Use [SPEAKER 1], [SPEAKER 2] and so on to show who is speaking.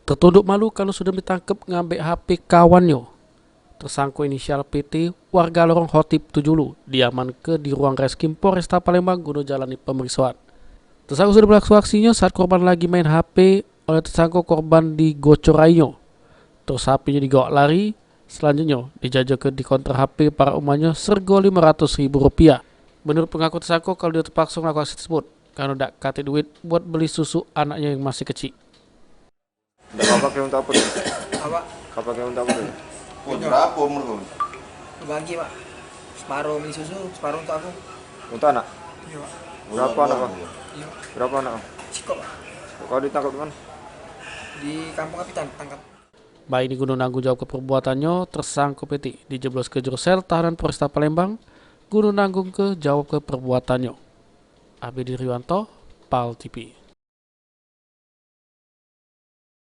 [SPEAKER 1] Tertunduk malu kalau sudah ditangkap ngambil HP kawannya. Tersangka inisial PT, warga lorong Hotip Tujulu, diamankan di ruang Reskrim Polresta Palembang guna jalani pemeriksaan. Tersangka sudah berlaku aksinya saat korban lagi main HP oleh tersangka korban digocor rainya. Terus HP-nya digawa lari, selanjutnya dijajakan di konter HP para umatnya sergo Rp500.000. Menurut pengaku tersangka kalau dia terpaksa melakukan aksi tersebut karena tidak kate duit buat beli susu anaknya yang masih kecil.
[SPEAKER 2] Kau pakai untuk apa tuh?
[SPEAKER 3] Apa?
[SPEAKER 2] Kau pakai untuk apa tuh?
[SPEAKER 4] Berapa umur kau?
[SPEAKER 3] Bagi pak, separuh beli susu, separuh untuk aku.
[SPEAKER 2] Untuk anak?
[SPEAKER 3] Iya pak.
[SPEAKER 2] Berapa anak kau?
[SPEAKER 3] Iya.
[SPEAKER 2] Berapa anak kau?
[SPEAKER 3] Cikok pak.
[SPEAKER 2] Kau ditangkap di mana?
[SPEAKER 3] Di kampung Kapitan, tangkap.
[SPEAKER 1] Baik ini guna nanggung jawab ke perbuatannya, tersangka PT dijeblos ke jurusel tahanan Polresta Palembang guna nanggung ke jawab ke perbuatannya. Abdi Riwanto, PAL TV.